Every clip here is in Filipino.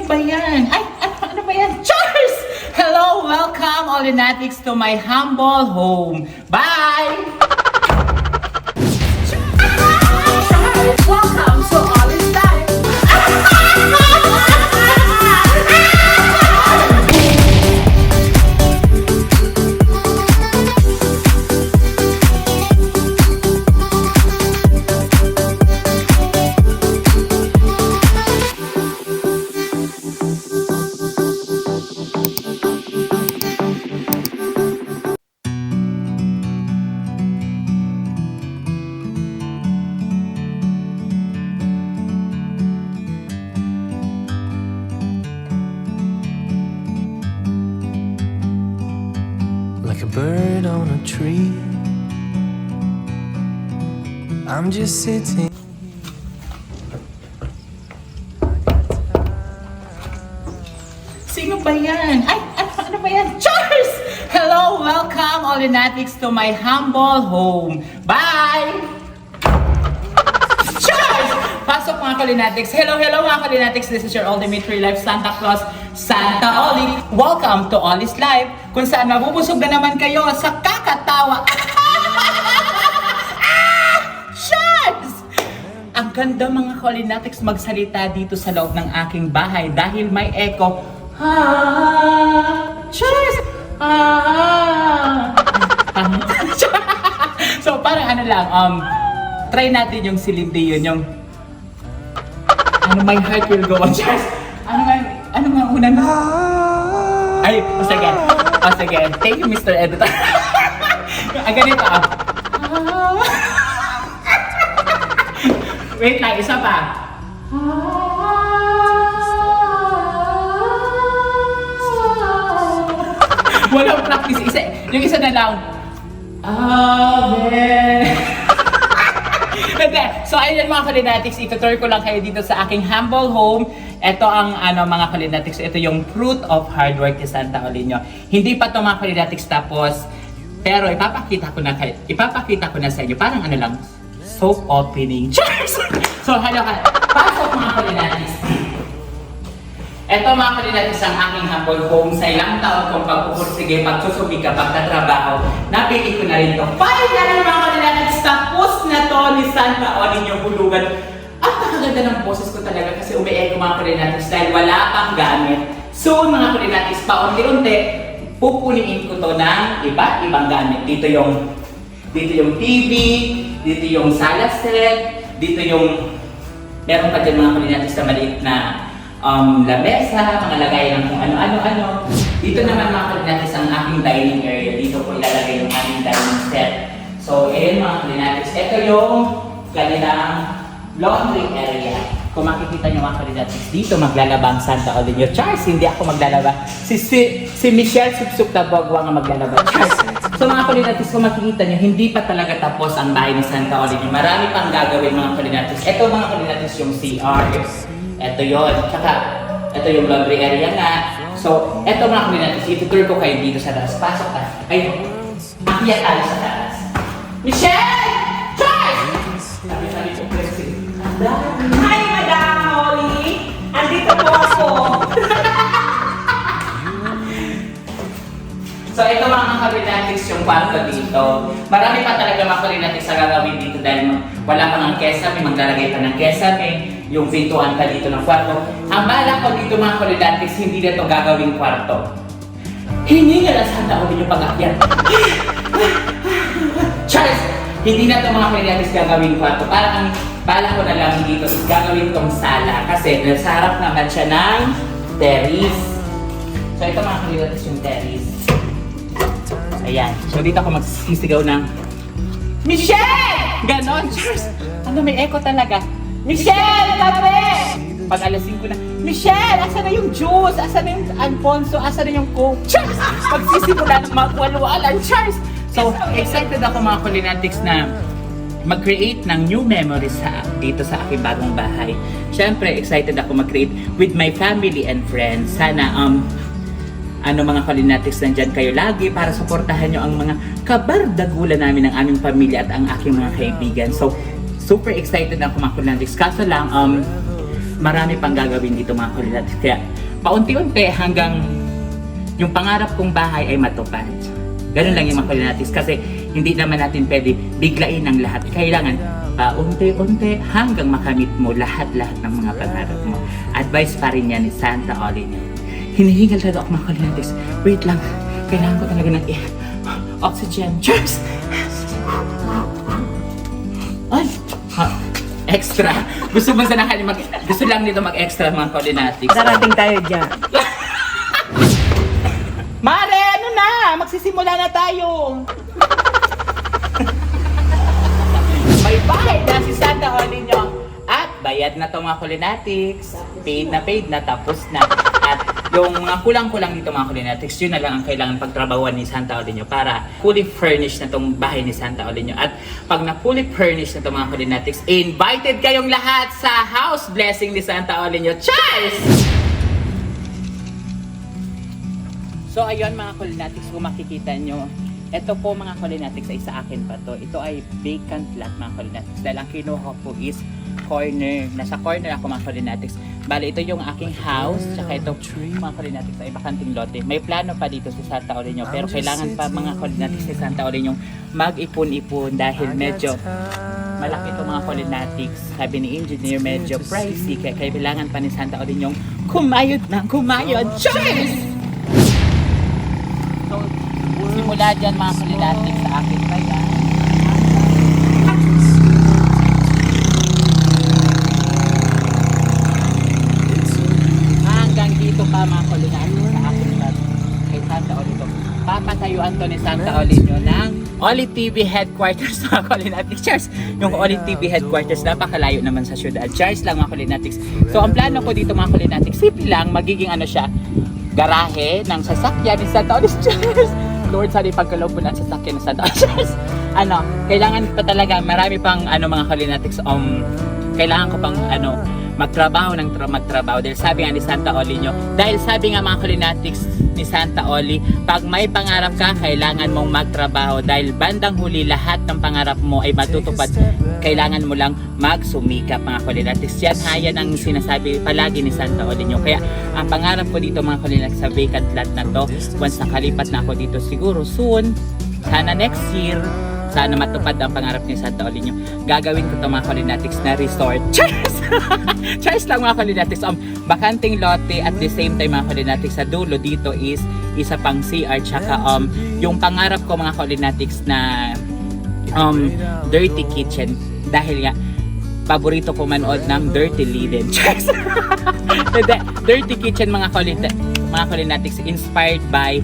ba yan? Ay, ano ba yan? Cheers! Hello, welcome all lunatics to my humble home. Bye! Welcome to all is life. Like a bird on a tree, I'm just sitting. Sino ba yan? Ay, ano ba yan? Cheers! Hello, welcome all lunatics to my humble home. Bye! Cheers! Pasok mga ka-lunatics. Hello mga ka-lunatics. This is your ultimate real life Santa Claus, Santa Oli. Welcome to All is Life, kung saan mabubusog na naman kayo sa kakatawa. Cheers! Ang ganda mga ka-lunatics magsalita dito sa loob ng aking bahay dahil may echo. Cheers! So parang ano lang, try natin yung Celine Dion, yung my heart will go on. Cheers! Ano nga una na? Ay, sige. Thank you, Mr. Editor. Ganito Wait lang, isa pa. Walang practice. Yung isa na lang. Amen. Hindi. So ayun mga ka-lunatics, itutur ko lang kayo dito sa aking humble home. Ito ang mga ka-lunatics, ito yung fruit of hard work ni Santa Olinio. Hindi pa ito mga ka-lunatics tapos, pero ipapakita ko na sa inyo. Parang ano lang, soap opening. Cheers! So hello ka. Pasok mga ka-lunatics. Ito mga ka-lunatics ang aking humble home. Sa ilang taon kong pagpupursige, pagsusubika, pagtatrabaho, napili ko na rin ito. Finally mga ka-lunatics, tapos na to ni Santa Olinio Bulugan. At nakaganda ng boses ko talaga kasi umi-echo mga ka-lunatics dahil wala pang gamit. Soon mga ka-lunatics, paunti-unti, pupuniin ko to ng iba-ibang gamit. Dito yung TV, dito yung sala set, dito yung meron pa dyan mga ka-lunatics na maliit na lamesa, mga lagay ng kung ano-ano. Dito naman mga ka-lunatics ang aking dining area. Dito ko ilalagay yung aking dining set. So, ayun mga ka-lunatics, ito yung kanilang laundry area. Kung makikita nyo mga ka-lunatics, dito maglalaba ang Santa Olinio. Charles, hindi ako maglalaba. Si Michelle Supsup Tabagwa ang maglalaba. Charles. So mga ka-lunatics, kung makikita nyo, hindi pa talaga tapos ang bahay ni Santa Olinio. Marami pang gagawin mga ka-lunatics. Ito mga ka-lunatics yung CR. Ito yun. Tsaka, ito yung laundry area nga. So, ito mga ka-lunatics, itutur ko kayo dito sa taas. Pasok ka. Ay, akyat tayo sa taas. Michelle! Charles! Sabi ko, Hi, Madam Molly! Andito po ako! So ito mga ka-lunatics yung kwarto dito. Marami pa talaga mga ka-lunatics na gagawin dito dahil wala pang ang kesame, maglalagay pa ng kesame, yung pintuan pa dito ng kwarto. Ang bala ko dito mga ka-lunatics, hindi na ito gagawing kwarto. Hindi nga lang Santa Olinio yung pag-akyat. Charles! Hindi na ito mga ka-lunatics gagawing kwarto. Parang ang bala ko na lang dito is gagawin tong sala kasi nasa harap naman siya ng terrace. So ito mga ka-lunatics yung terrace. Ayan. So dito ako magsisigaw ng Michelle! Ganon, Charles! Ano, may echo talaga. Michelle! Kape! Pag alas 5 na, Michelle! Asa na yung juice? Asa na yung Alfonso? Asa na yung Coke? Charles! Magsisimula ng magwalwalan, Charles! So, excited ako mga ka-lunatics na mag-create ng new memories dito sa aking bagong bahay. Siyempre, excited ako mag-create with my family and friends. Sana, mga ka-lunatics, nandyan kayo lagi para suportahan nyo ang mga kabardagulan namin ng aming pamilya at ang aking mga kaibigan. So, super excited ako mga ka-lunatics. Kaso lang, marami pang gagawin dito mga kulinatics. Kaya paunti-unti hanggang yung pangarap kong bahay ay matupad. Ganun lang yung mga kulinatics kasi hindi naman natin pwede biglain ang lahat. Kailangan paunti-unti hanggang makamit mo lahat-lahat ng mga pangarap mo. Advice pa rin yan ni Santa Olin. Hinihingal talaga ako mga kulinatics. Wait lang, kailangan ko talaga ng oxygen. Cheers! Ay! Extra! Gusto ba sana gusto lang nito mag-extra mga kulinatics. Darating tayo dyan. Mare, ano na? Magsisimula na tayo! May bahay na si Santa Olin at bayad na to mga kulinatics. Paid na, tapos na. At yung mga kulang-kulang dito mga kulinatics, yun na lang ang kailangan pagtrabahuan ni Santa Olin para fully furnished na tong bahay ni Santa Olin. At pag na fully furnished na to mga kulinatics, invited kayong lahat sa house blessing ni Santa Olin. Cheers! So ayun mga kulinatics, kung makikita nyo, ito po mga kulinatics ay sa akin pa to. Ito ay vacant lot mga kulinatics. Dahil ang kinuha po is corner. Nasa corner ako mga kulinatics. Bali, ito yung aking house. Tsaka ito mga kulinatics ay bakanting lote. May plano pa dito si Santa Olin. Pero kailangan pa mga kulinatics si Santa Olin mag-ipon-ipon dahil medyo malaki ito mga kulinatics. Sabi ni engineer, medyo pricey. Kaya kailangan pa ni Santa Olin kumayod ng kumayod. Cheers! So, simula dyan mga kulinatics sa akin pa yan. Hanggang dito pa mga kulinatics sa akin pa kay Santa Olin. Papatayuan to ni Santa Olin ng Oli TV headquarters mga kulinatics. Cheers! Yung Oli TV headquarters, napakalayo naman sa syudad. Cheers lang mga kulinatics. So ang plano ko dito mga kulinatics, simple lang, magiging ano siya, garahe ng sasakyan ni Santa Olin. Cheers! Lord, sana ipagkaloob po ng sasakyan ni Santa Olin. Kailangan pa talaga, marami pang mga kulinatics, kailangan ko pang magtrabaho dahil sabi nga ni Santa Oli dahil sabi nga mga kulinatics ni Santa Oli, pag may pangarap ka, kailangan mong magtrabaho dahil bandang huli lahat ng pangarap mo ay matutupad. Kailangan mo lang magsumikap mga kulinatics. Yan ang sinasabi palagi ni Santa Oli kaya ang pangarap ko dito mga kulinatics sa vacant lot na to, once nakalipat na ako dito siguro soon, sana next year, sana matupad ang pangarap ni Santa Olin gagawin ko ito mga kulinatics na resort. Cheers! Cheers lang mga kulinatics. Bakanting lote at the same time mga kulinatics sa dulo dito is isa pang CR tsaka yung pangarap ko mga kulinatics na dirty kitchen dahil nga paborito ko manood ng Dirty Liden. Cheers! Dirty kitchen mga kulinatics inspired by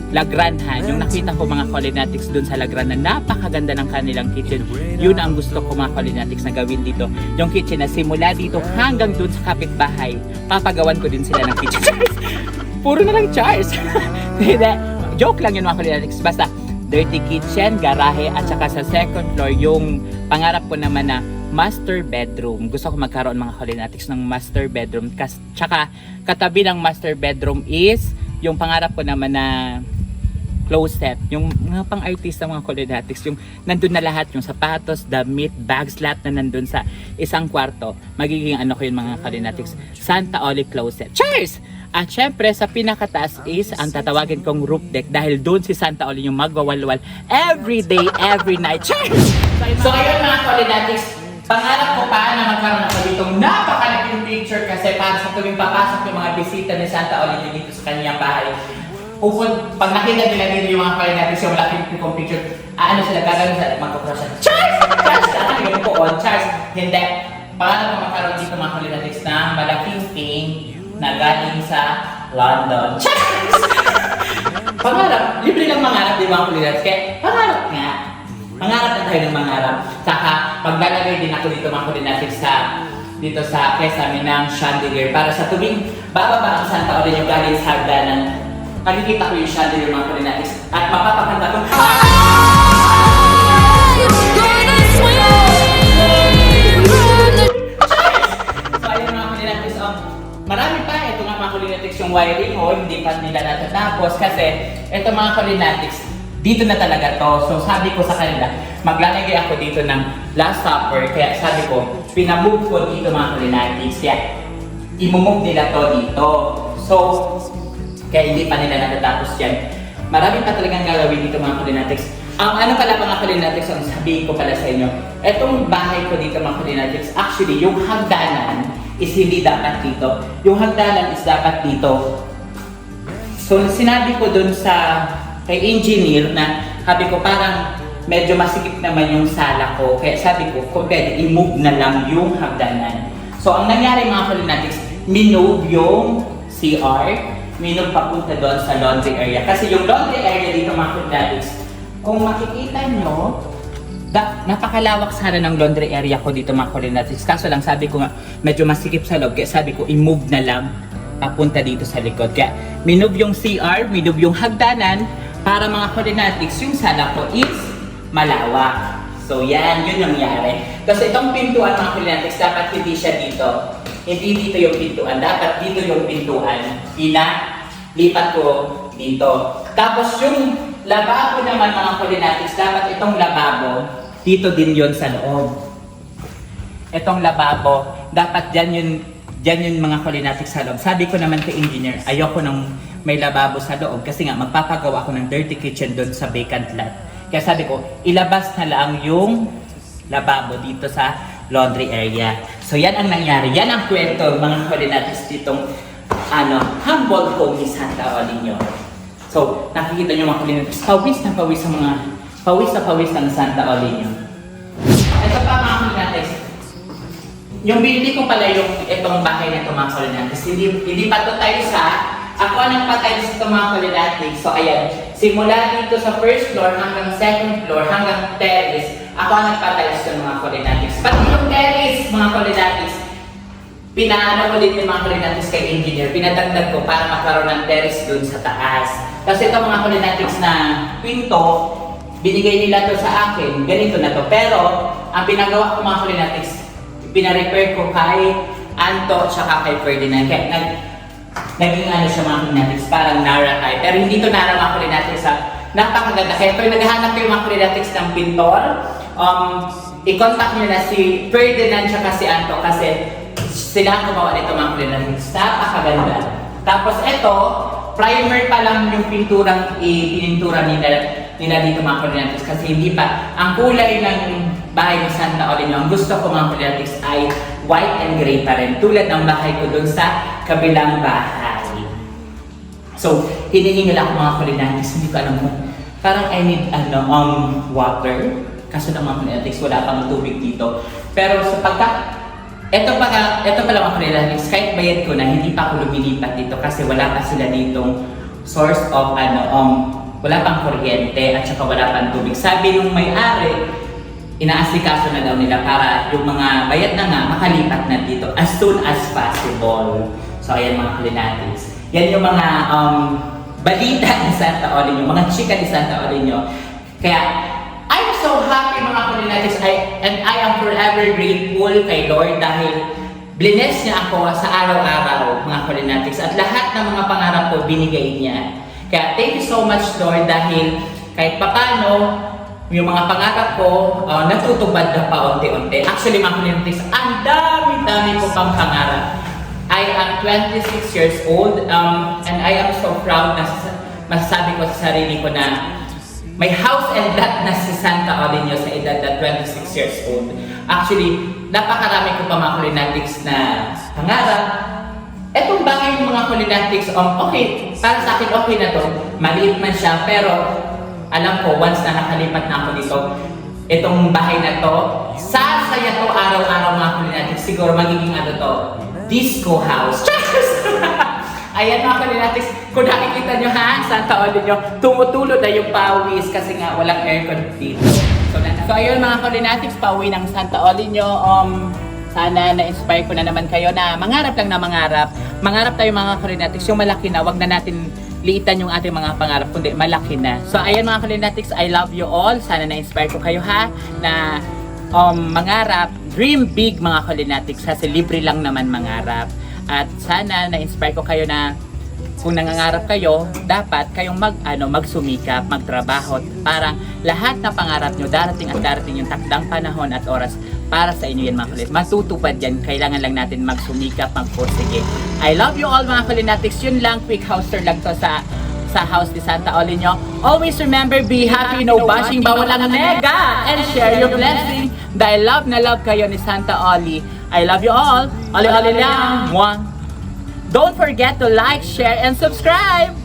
Lagranhan. Yung nakita ko mga kulinatics dun sa Lagranhan, napakaganda ng kanilang kitchen. Yun ang gusto ko mga kulinatics na gawin dito. Yung kitchen na simula dito hanggang dun sa kapitbahay, papagawan ko din sila ng kitchen. Puro na lang Charles. Joke lang yun mga kulinatics. Basta dirty kitchen, garahe, at saka sa second floor, yung pangarap ko naman na master bedroom. Gusto ko magkaroon mga kulinatics ng master bedroom. Tsaka katabi ng master bedroom is yung pangarap ko naman na closet, yung mga pang-artista mga kulinatics, yung nandun na lahat, yung sapatos, damit, bags, lahat na nandun sa isang kwarto. Magiging ko yung mga kulinatics, Santa Oli closet. Cheers! At syempre sa pinakataas is ang tatawagin kong roof deck dahil doon si Santa Oli yung magwawalwal every day, every night. Cheers! So ayun mga kulinatics, pangarap ko pa na magkaroon ako ditong napakalaking picture kasi para sa tuwing papasok yung mga bisita ni Santa Oli dito sa kanyang bahay. Pag nakita nila dito yung mga kulinatics yung malaking kong picture, sila gagawin sila, magkukross siya. Charles! Charles! Yung po on, Charles! Hindi. Pangarap ko magkaroon dito mga kulinatics na malaking ping na galing sa London. Charles! Pangarap, libre lang mangarap, di ba ang kulinatics? Kaya pangarap nga. Mangarap na tayo ng mangarap. Saka maglalagay din ako dito mga kulinatics dito sa kesame ng chandelier para sa tuwing bababa ang Santa Oli yung galing sa hagdanan. Makikita ko yung chandelier mga kulinatics at mapapakanta ko. So ayun mga kulinatics, marami pa. Ito nga mga kulinatics yung wiring hindi pa nila natatapos kasi ito mga kulinatics dito na talaga to. So sabi ko sa kanila, maglalagay ako dito ng Last Supper. Kaya sabi ko, pinamove ko dito mga kulinatics. Kaya imumove nila to dito. So, kaya hindi pa nila natatapos yan. Marami pa talagang gagawin dito mga Kulinatics. Ang ano pala mga Kulinatics, ang sabihin ko pala sa inyo, etong bahay ko dito mga Kulinatics, actually yung hagdanan is hindi dapat dito. Yung hagdanan is dapat dito. So sinabi ko dun sa kay engineer na sabi ko parang medyo masikip naman yung sala ko. Kaya sabi ko kung pwede i-move na lang yung hagdanan. So ang nangyari mga Kulinatics, minove yung CR, minove papunta doon sa laundry area. Kasi yung laundry area dito mga Kulinatics, kung makikita nyo, napakalawak sana ng laundry area ko dito mga Kulinatics. Kaso lang sabi ko nga, medyo masikip sa loob. Kaya sabi ko, i-move na lang papunta dito sa likod. Kaya minove yung CR, minove yung hagdanan, para mga Kulinatics, yung sala ko is malawak. So yan, yun yung nangyari. Kasi itong pintuan mga Kulinatics, dapat hindi siya dito. Hindi dito yung pintuan, dapat dito yung pintuan. Lipat ko dito. Tapos yung lababo naman mga Kulinatics, dapat itong lababo, dito din yon sa loob. Itong lababo, dapat dyan yun mga Kulinatics sa loob. Sabi ko naman kay engineer, ayoko nang may lababo sa loob kasi nga magpapagawa ako ng dirty kitchen doon sa vacant lot. Kaya sabi ko, ilabas na lang yung lababo dito sa laundry area. So yan ang nangyari. Yan ang kwento mga Kulinatics ditong humble home ni Santa Olinio. So nakikita nyo mga Kulinatics, pawis na pawis ng Santa Olinio. Ito pa mga Kulinatics, yung binili ko pala itong bahay na ito mga Kulinatics, hindi pa ito tayo sa ako ang nagpatay sa itong mga Kulinatics. So ayan, simula dito sa first floor hanggang second floor hanggang terrace, ako ang nagpatay sa mga Kulinatics. Pati yung terrace mga Kulinatics, pinaano ko din yung mga Kulinatics kay engineer, pinadagdag ko para magkaroon ng terrace dun sa taas. Kasi itong mga Kulinatics na pinto, binigay nila to sa akin, ganito na to. Pero, ang pinagawa ko mga Kulinatics, pinarepair ko kay Anto at kay Ferdinand. Kaya naging ano siya mga Kulinatics, parang Nara type. Pero hindi to Nara mga Kulinatics, napakaganda. Kaya pag naghahanap kayo mga Kulinatics ng pintor, i-contact nyo na si Ferdinand at si Anto kasi sila ang gumawa nito mga Kulinatics. Napakaganda. Tapos ito, primer pa lang yung pinintura nila dito mga Kulinatics kasi hindi pa. Ang kulay ng bahay ni Santa Olinio, ang gusto ko mga Kulinatics ay white and gray pa rin. Tulad ng bahay ko dun sa kabilang bahay. So, hinihingi lang ako mga Kulinatics, hindi ko alam mo. Parang I need water. Kaso ng mga Kulinatics, wala pang tubig dito. Pero sa ito pala mga Kulinatics, kahit bayad ko na, hindi pa ako lumilipat dito kasi wala pa sila ditong source of wala pang kuryente at saka wala pang tubig. Sabi nung may-ari, inaasikaso na daw nila para yung mga bayad na nga makalipat na dito as soon as possible. So ayan mga Kulinatics. Yan yung mga balita ni Santa Olinio, mga chika ni Santa Olinio. Kaya I'm so happy mga Kulinatics and I am forever grateful kay Lord dahil bless niya ako sa araw-araw mga Kulinatics at lahat ng mga pangarap ko binigay niya. Kaya thank you so much Lord dahil kahit papano yung mga pangarap ko natutupad na paunti-unti. Actually mga Kulinatics, ang dami-dami ko pang pangarap. I am 26 years old and I am so proud na masasabi ko sa sarili ko na may house and lot na si Santa Olinio sa edad na 26 years old. Actually, napakarami ko pa mga Kulinatics na pangarap. Etong bagay ng mga Kulinatics, okay, para sa akin okay na to. Maliit man siya, pero alam ko, once na nakalipat na ako dito, itong bahay na to, sasaya to araw-araw mga Kulinatics. Siguro magiging disco house. Ayan mga Kulinatics, kung nakikita nyo Santa Olinio, tumutulo na yung pawis kasi nga walang aircon dito. So ayun mga Kulinatics, pauwi ng Santa Olinio. Sana na-inspire ko na naman kayo na mangarap lang na mangarap. Mangarap tayo mga Kulinatics, yung malaki na, wag na natin liitan yung ating mga pangarap, kundi malaki na. So ayan mga Kulinatics, I love you all. Sana na-inspire ko kayo na mangarap, dream big mga Kulinatics kasi libre lang naman mangarap. At sana na-inspire ko kayo na kung nangangarap kayo, dapat kayong magsumikap, magtrabaho para lahat na pangarap nyo darating at darating yung takdang panahon at oras para sa inyo yan mga kulit. Matutupad yan. Kailangan lang natin magsumikap, magpursige. I love you all mga kulinatics. Yun lang, quick house tour lang to sa house ni Santa Oli nyo. Always remember, be happy, no bashing, bawal ang nega, and share your blessing. Dahil love na love kayo ni Santa Oli. I love you all. Oli-oli lang. Mwah. Don't forget to like, share, and subscribe.